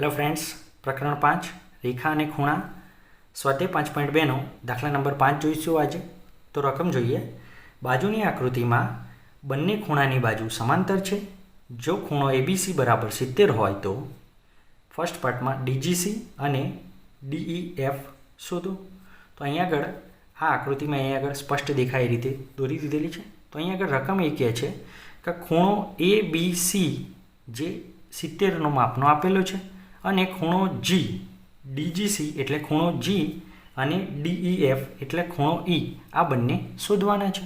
Hello friends, प्रकरण 5 रेखा और खूणा स्वाध्याय 5.2 नो दाखला नंबर 5 जोईशुं आज। तो रकम जोईए। बाजूनी आकृति में बंने खूणानी बाजू समांतर है। जो खूणो एबीसी बराबर 70 होय तो फर्स्ट पार्ट में डीजीसी और डीईएफ शोधो। तो अहीं आगळ आ आकृति में अहीं आगळ स्पष्ट देखाय ए रीते दोरी दीधेली है। तो अहीं आगळ रकम ए कहे छे कि खूणो एबीसी जे 70 नो मापनो आपेलो है અને ખૂણો G DGC એટલે ખૂણો G અને DEF એટલે ખૂણો E આ બંને શોધવાના છે।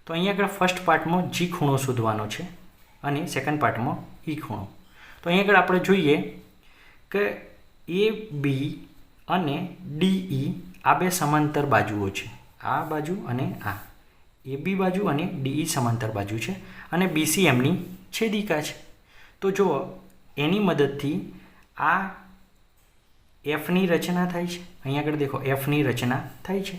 તો અહીં આગળ ફર્સ્ટ પાર્ટમાં G ખૂણો શોધવાનો છે અને સેકન્ડ પાર્ટમાં E ખૂણો। તો અહીં આગળ આપણે જોઈએ કે AB અને DE આ બે સમાંતર બાજુઓ છે। આ બાજુ અને આ AB બાજુ અને DE સમાંતર બાજુ છે અને BC એમની છેદિકા છે। તો જો એની મદદથી आ एफ नी रचना थाय छे। अहीं आगळ देखो एफ नी रचना थाय छे।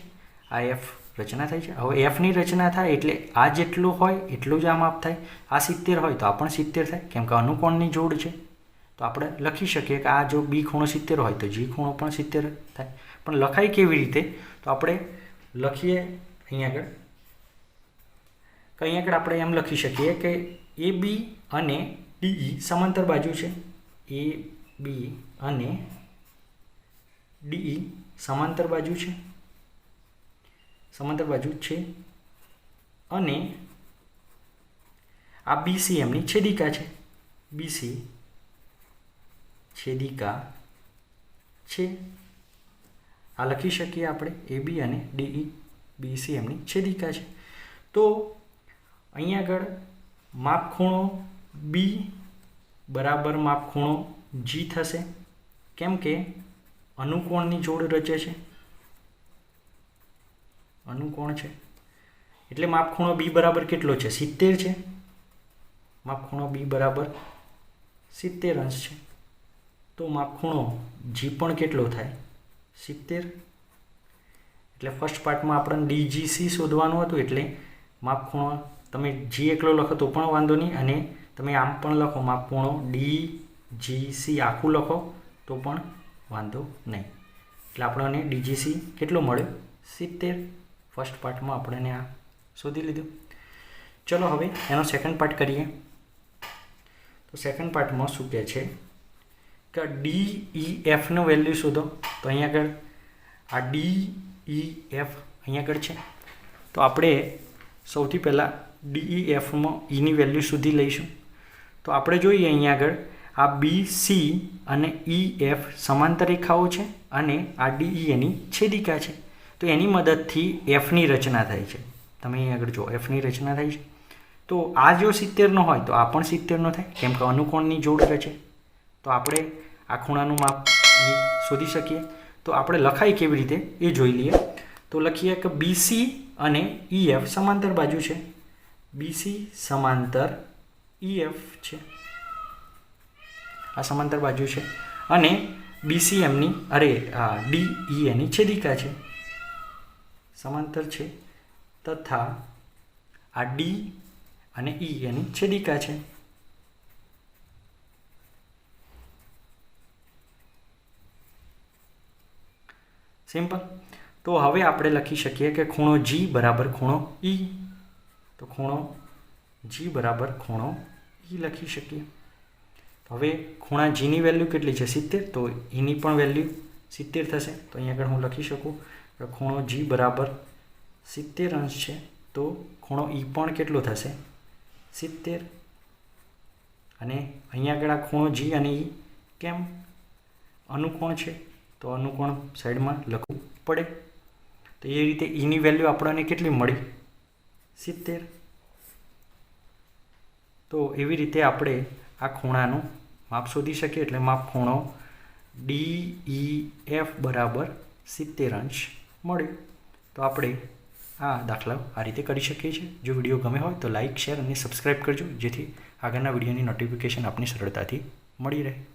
आ एफ रचना थाय छे। हवे एफ नी रचना थाय एटले आ जेटलुं होय एटलुं ज आ माप थाय। आ 70 होय तो आ पण 70 थाय केम के अनुकोणनी जोड़ छे। तो आपणे लखी शकीए कि आ जो बी खूणो 70 होय तो जी खूणो पण 70 थाय। पण लखाय केवी रीते तो आपणे लखीए अहीं आगळ कि अहीं आगळ आपणे एम लखी शकीए कि ए बी अने डीई समांतर बाजू छे। ए बी अने डीई समांतर बाजू है। समांतर बाजू है अने आ बीसी एमनी छेदिका है। बीसी छेदिका है। आ लखी शकीए आपणे ए बी अने डीई बीसी एमनी छेदिका है। तो अहीं आगळ माप खूणो बी बराबर माप खूणो जी थशे केम के अनुकोणनी जोड़ रचे छे। अनुकोण छे एटले माप खूणो बी बराबर केटलो छे 70 छे। माप खूणो बी बराबर 70 अंश छे। तो माप खूणो जी पण केटलो थाय 70। एटले फर्स्ट पार्ट में आपणे डीजीसी शोधवानुं हतुं एटले माप खूणो तमे जी एकलो लखो तो पण वांधो नहीं अने तमे आम पण लखो माप खूणो DGC आखू लखो तो पण वांधो नहीं। એટલે આપણને DGC કેટલો મળ્યો 70। फर्स्ट पार्ट में आपणे आ शोधी लीधुं। चलो हवे एनो सेकंड पार्ट करिए। तो सेकंड पार्ट में शुं कहे छे कि DEF नो वेल्यू शोधो। तो अहीं आगळ आ DEF अहीं आगळ छे। तो आपणे सौथी पहला DEF में E नी वेल्यू शोधी लईशुं। तो आपणे जोईए अहीं आगळ आ BC अने EF समांतर रेखाओं है अने आ DE एनी छेदिका है। तो एनी मददथी F नी रचना थाय छे। तमे अहीं आगळ जो F नी रचना थाय छे। तो आ जो 70 नो होय तो आ पण 70 नो थाय केम के अनुकोणनी जोड़ रचे। तो आपणे आ खूणानुं माप शोधी शकीए। तो आपणे लखाय केवी रीते ए जोई लईए। तो लखीए कि BC अने EF समांतर बाजू है। BC समांतर EF है। आ समांतर बाजू है अने BC एमनी अरे DE एनी छेदिका है। समांतर है तथा आ D अने E एनी छेदिका है। सिंपल। तो हवे आपणे लखी शकीए कि खूणो G बराबर खूणो E। तो खूणो G बराबर खूणो E लखी शकीए। तो हवे खूणा जी नी वेल्यू केटली छे 70। तो ई नी पण वेल्यू 70 थशे। तो अहीं आगळ हूँ लखी शकूँ कि खूणो जी बराबर 70 अंश है। तो खूणो ई पण केटलो थशे 70। अने अहीं आगळ आ खूणो जी अने ई केम अनुकोण छे। तो अनुकोण साइड में लखવું पड़े। तो ये रीते ई नी वेल्यू आपणे केटली मळी 70। तो एवी रीते आपणे आ खूणानुं माप शोधी शकीए। एटले माप खूणो DEF बराबर 70 अंश मळ्यो। तो आपणे आ दाखला आ रीते करी शकीए छीए। जो विडियो गमे होय तो लाइक शेर और सब्सक्राइब करजो जेथी आगळना विडियोनी नोटिफिकेशन आपने सरळताथी मळी रहे।